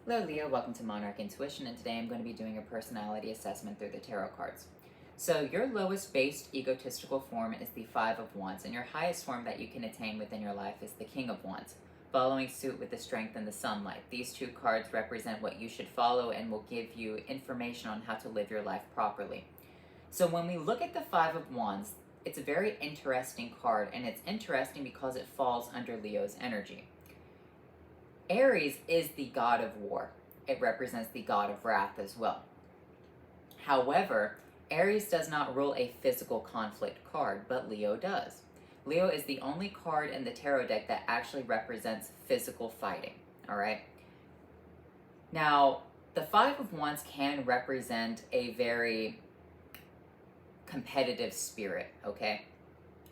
Hello Leo, welcome to Monarch Intuition, and today I'm going to be doing a personality assessment through the tarot cards. So your lowest based egotistical form is the Five of Wands, and your highest form that you can attain within your life is the King of Wands, following suit with the Strength and the Sunlight. These two cards represent what you should follow and will give you information on how to live your life properly. So when we look at the Five of Wands, it's a very interesting card, and it's interesting because it falls under Leo's energy. Aries is the god of war. It represents the god of wrath as well. However, Aries does not rule a physical conflict card, but Leo does. Leo is the only card in the tarot deck that actually represents physical fighting, all right? Now, the Five of Wands can represent a very competitive spirit, okay?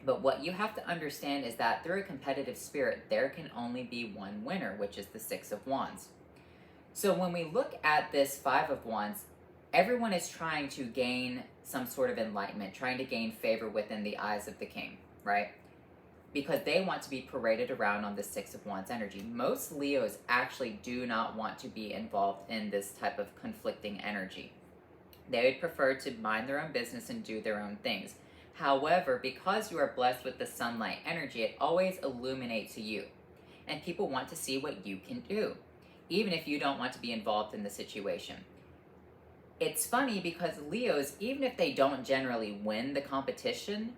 But what you have to understand is that through a competitive spirit, there can only be one winner, which is the Six of Wands. So when we look at this Five of Wands, everyone is trying to gain some sort of enlightenment, trying to gain favor within the eyes of the king, right? Because they want to be paraded around on the Six of Wands energy. Most Leos actually do not want to be involved in this type of conflicting energy. They would prefer to mind their own business and do their own things. However, because you are blessed with the sunlight energy, it always illuminates you. And people want to see what you can do, even if you don't want to be involved in the situation. It's funny because Leos, even if they don't generally win the competition,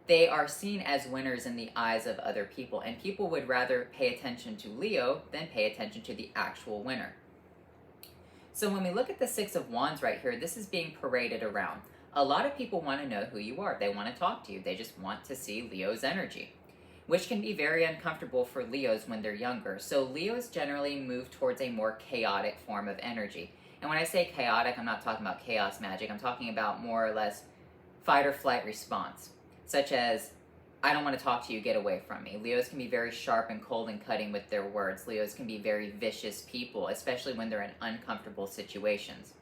they are seen as winners in the eyes of other people. And people would rather pay attention to Leo than pay attention to the actual winner. So when we look at the Six of Wands right here, this is being paraded around. A lot of people want to know who you are. They want to talk to you. They just want to see Leo's energy, which can be very uncomfortable for Leos when they're younger. So Leos generally move towards a more chaotic form of energy. And when I say chaotic, I'm not talking about chaos magic. I'm talking about more or less fight or flight response, such as, I don't want to talk to you, get away from me. Leos can be very sharp and cold and cutting with their words. Leos can be very vicious people, especially when they're in uncomfortable situations.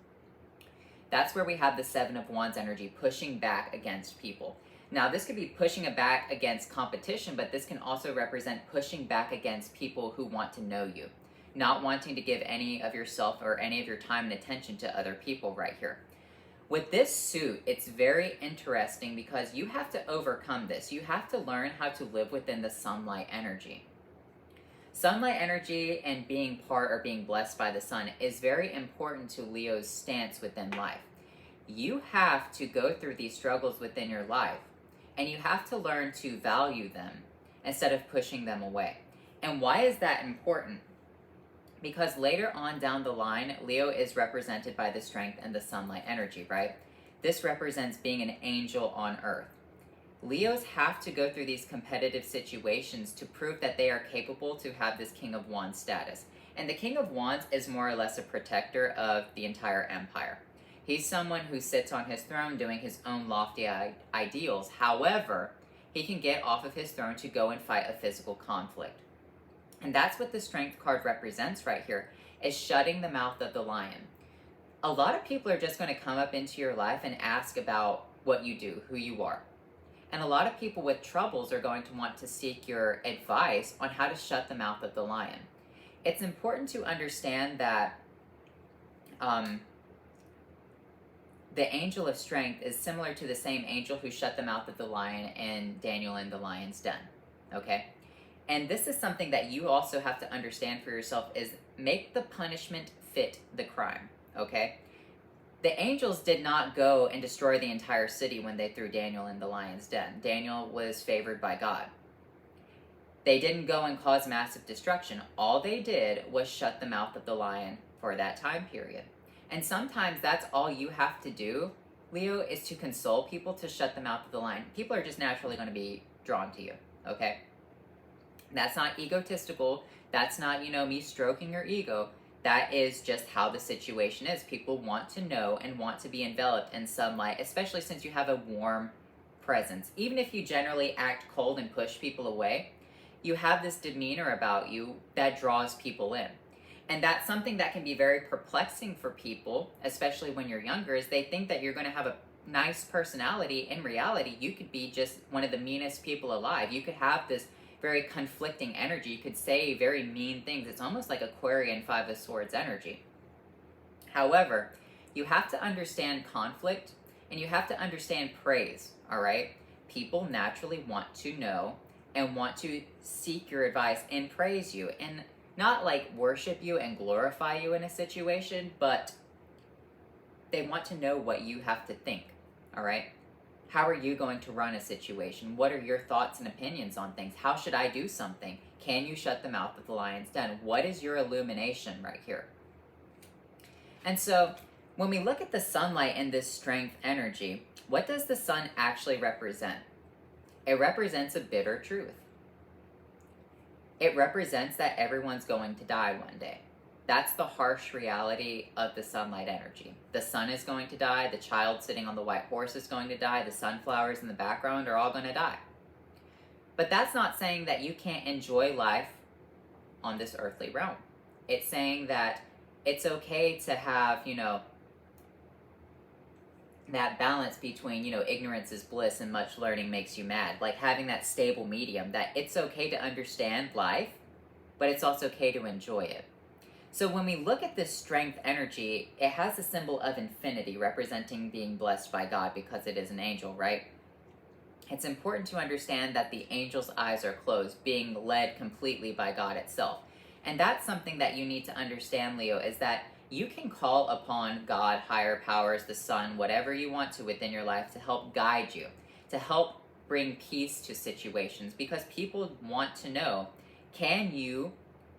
That's where we have the Seven of Wands energy pushing back against people. Now, this could be pushing it back against competition, but this can also represent pushing back against people who want to know you, not wanting to give any of yourself or any of your time and attention to other people right here. With this suit, it's very interesting because you have to overcome this. You have to learn how to live within the sunlight energy. Sunlight energy and being part or being blessed by the sun is very important to Leo's stance within life. You have to go through these struggles within your life, and you have to learn to value them instead of pushing them away. And why is that important? Because later on down the line, Leo is represented by the Strength and the sunlight energy, right? This represents being an angel on earth. Leos have to go through these competitive situations to prove that they are capable to have this King of Wands status. And the King of Wands is more or less a protector of the entire empire. He's someone who sits on his throne doing his own lofty ideals. However, he can get off of his throne to go and fight a physical conflict. And that's what the Strength card represents right here, is shutting the mouth of the lion. A lot of people are just going to come up into your life and ask about what you do, who you are. And a lot of people with troubles are going to want to seek your advice on how to shut the mouth of the lion. It's important to understand that the angel of strength is similar to the same angel who shut the mouth of the lion in Daniel in the lion's den, okay? And this is something that you also have to understand for yourself, is make the punishment fit the crime, okay? The angels did not go and destroy the entire city when they threw Daniel in the lion's den. Daniel was favored by God. They didn't go and cause massive destruction. All they did was shut the mouth of the lion for that time period. And sometimes that's all you have to do, Leo, is to console people to shut the mouth of the lion. People are just naturally going to be drawn to you, okay? That's not egotistical. That's not, me stroking your ego. That is just how the situation is. People want to know and want to be enveloped in sunlight, especially since you have a warm presence. Even if you generally act cold and push people away, you have this demeanor about you that draws people in. And that's something that can be very perplexing for people, especially when you're younger, is they think that you're going to have a nice personality. In reality, you could be just one of the meanest people alive. You could have this very conflicting energy. You could say very mean things. It's almost like Aquarian Five of Swords energy. However, you have to understand conflict and you have to understand praise, all right? People naturally want to know and want to seek your advice and praise you and not like worship you and glorify you in a situation, but they want to know what you have to think, all right? How are you going to run a situation? What are your thoughts and opinions on things? How should I do something? Can you shut the mouth of the lion's den? What is your illumination right here? And so when we look at the sunlight and this strength energy, what does the sun actually represent? It represents a bitter truth. It represents that everyone's going to die one day. That's the harsh reality of the sunlight energy. The sun is going to die, the child sitting on the white horse is going to die, the sunflowers in the background are all going to die. But that's not saying that you can't enjoy life on this earthly realm. It's saying that it's okay to have, that balance between, ignorance is bliss and much learning makes you mad. Like having that stable medium, that it's okay to understand life, but it's also okay to enjoy it. So when we look at this strength energy, it has the symbol of infinity, representing being blessed by God because it is an angel, right? It's important to understand that the angel's eyes are closed, being led completely by God itself. And that's something that you need to understand, Leo, is that you can call upon God, higher powers, the sun, whatever you want to within your life to help guide you, to help bring peace to situations, because people want to know, can you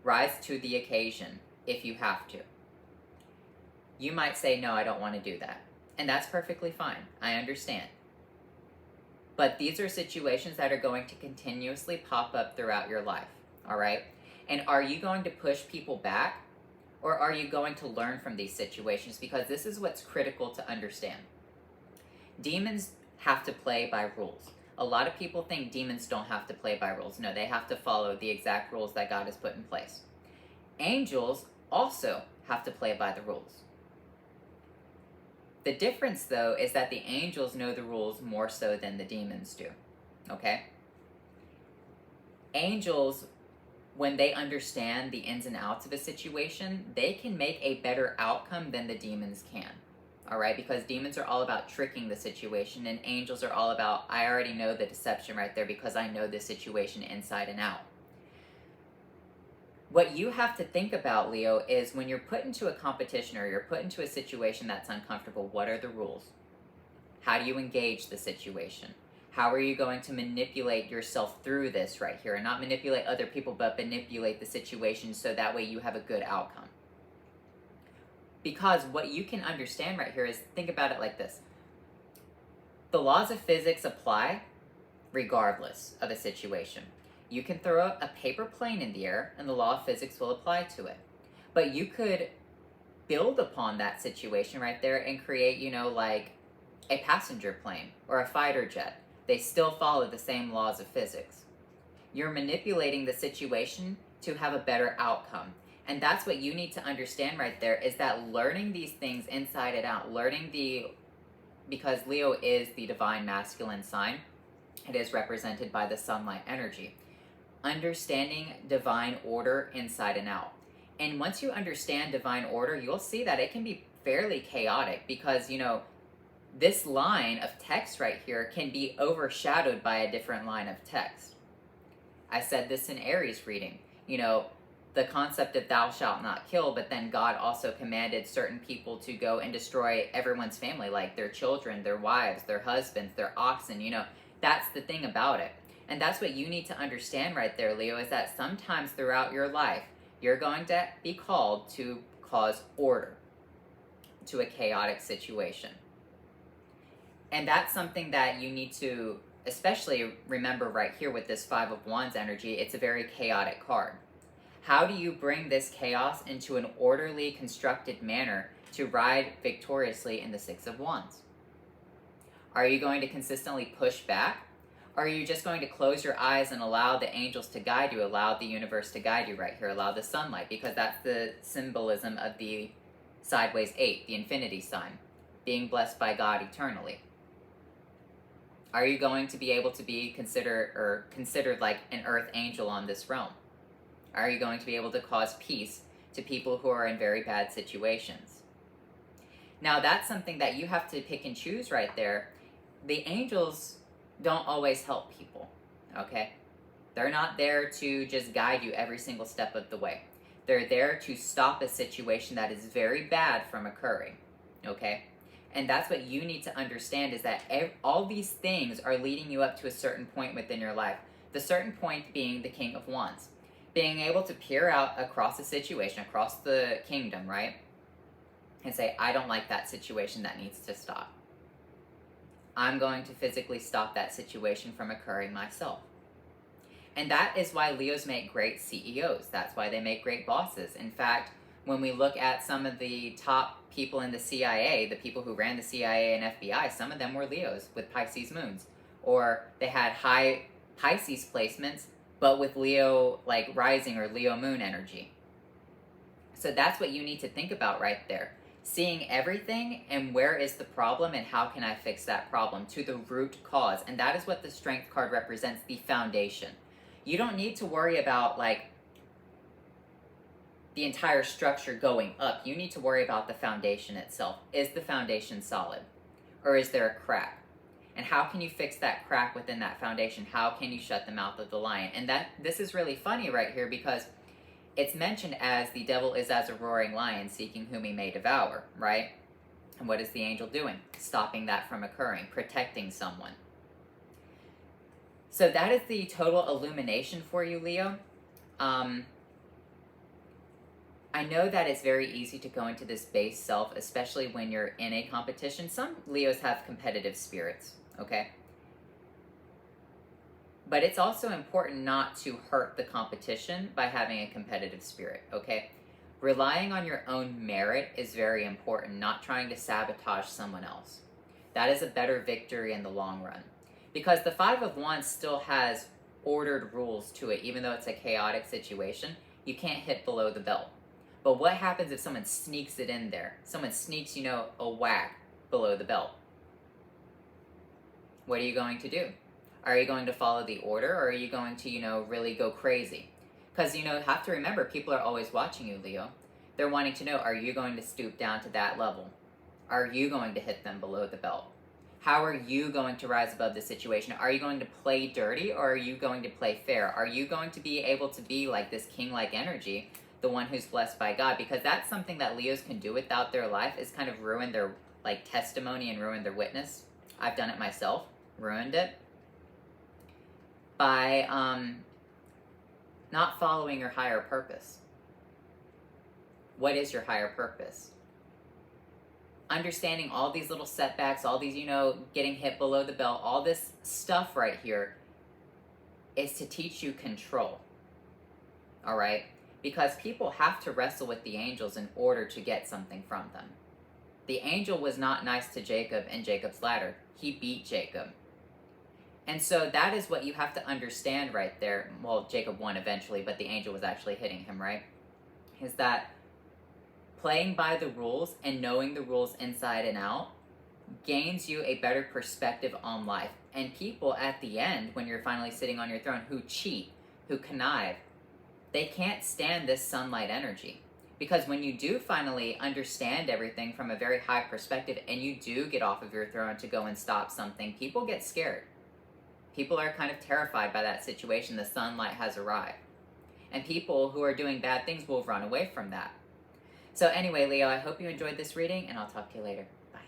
rise to the occasion if you have to? You might say, no, I don't want to do that. And that's perfectly fine. I understand. But these are situations that are going to continuously pop up throughout your life, all right? And are you going to push people back? Or are you going to learn from these situations? Because this is what's critical to understand. Demons have to play by rules. A lot of people think demons don't have to play by rules. No, they have to follow the exact rules that God has put in place. Angels also have to play by the rules. The difference, though, is that the angels know the rules more so than the demons do. Okay? Angels, when they understand the ins and outs of a situation, they can make a better outcome than the demons can. All right? Because demons are all about tricking the situation, and angels are all about, I already know the deception right there because I know the situation inside and out. What you have to think about, Leo, is when you're put into a competition or you're put into a situation that's uncomfortable, what are the rules? How do you engage the situation? How are you going to manipulate yourself through this right here? And not manipulate other people, but manipulate the situation so that way you have a good outcome. Because what you can understand right here is, think about it like this. The laws of physics apply regardless of a situation. You can throw a paper plane in the air and the law of physics will apply to it. But you could build upon that situation right there and create, like a passenger plane or a fighter jet. They still follow the same laws of physics. You're manipulating the situation to have a better outcome. And that's what you need to understand right there, is that learning these things inside and out, because Leo is the divine masculine sign, it is represented by the sunlight energy. Understanding divine order inside and out. And once you understand divine order, you'll see that it can be fairly chaotic because, this line of text right here can be overshadowed by a different line of text. I said this in Aries reading, the concept of thou shalt not kill, but then God also commanded certain people to go and destroy everyone's family, like their children, their wives, their husbands, their oxen, that's the thing about it. And that's what you need to understand right there, Leo, is that sometimes throughout your life, you're going to be called to cause order to a chaotic situation. And that's something that you need to especially remember right here with this Five of Wands energy. It's a very chaotic card. How do you bring this chaos into an orderly, constructed manner to ride victoriously in the Six of Wands? Are you going to consistently push back? Or are you just going to close your eyes and allow the angels to guide you, allow the universe to guide you right here, allow the sunlight, because that's the symbolism of the sideways 8, the infinity sign, being blessed by God eternally. Are you going to be able to be considered like an earth angel on this realm? Are you going to be able to cause peace to people who are in very bad situations? Now, that's something that you have to pick and choose right there. The angels don't always help people, okay? They're not there to just guide you every single step of the way. They're there to stop a situation that is very bad from occurring, okay? And that's what you need to understand, is that all these things are leading you up to a certain point within your life. The certain point being the King of Wands. Being able to peer out across a situation, across the kingdom, right? And say, I don't like that situation, that needs to stop. I'm going to physically stop that situation from occurring myself. And that is why Leos make great CEOs. That's why they make great bosses. In fact, when we look at some of the top people in the CIA, the people who ran the CIA and FBI, some of them were Leos with Pisces moons. Or they had high Pisces placements, but with Leo like rising or Leo moon energy. So that's what you need to think about right there. Seeing everything and where is the problem and how can I fix that problem to the root cause. And that is what the Strength card represents, the foundation. You don't need to worry about like the entire structure going up. You need to worry about the foundation itself. Is the foundation solid? Or is there a crack? And how can you fix that crack within that foundation? How can you shut the mouth of the lion? And this is really funny right here, because it's mentioned as the devil is as a roaring lion seeking whom he may devour, right? And what is the angel doing? Stopping that from occurring, protecting someone. So that is the total illumination for you, Leo. I know that it's very easy to go into this base self, especially when you're in a competition. Some Leos have competitive spirits, okay? But it's also important not to hurt the competition by having a competitive spirit, okay? Relying on your own merit is very important, not trying to sabotage someone else. That is a better victory in the long run. Because the Five of Wands still has ordered rules to it, even though it's a chaotic situation. You can't hit below the belt. But what happens if someone sneaks it in there? Someone sneaks, a whack below the belt. What are you going to do? Are you going to follow the order, or are you going to, really go crazy? Because, have to remember, people are always watching you, Leo. They're wanting to know, are you going to stoop down to that level? Are you going to hit them below the belt? How are you going to rise above the situation? Are you going to play dirty, or are you going to play fair? Are you going to be able to be like this king-like energy, the one who's blessed by God? Because that's something that Leos can do without their life, is kind of ruin their testimony and ruin their witness. I've done it myself, ruined it, by not following your higher purpose. What is your higher purpose? Understanding all these little setbacks, all these, getting hit below the belt, all this stuff right here is to teach you control. All right? Because people have to wrestle with the angels in order to get something from them. The angel was not nice to Jacob in Jacob's ladder. He beat Jacob. And so that is what you have to understand right there. Well, Jacob won eventually, but the angel was actually hitting him, right? Is that playing by the rules and knowing the rules inside and out gains you a better perspective on life. And people at the end, when you're finally sitting on your throne, who cheat, who connive, they can't stand this sunlight energy. Because when you do finally understand everything from a very high perspective and you do get off of your throne to go and stop something, people get scared. People are kind of terrified by that situation. The sunlight has arrived. And people who are doing bad things will run away from that. So anyway, Leo, I hope you enjoyed this reading, and I'll talk to you later. Bye.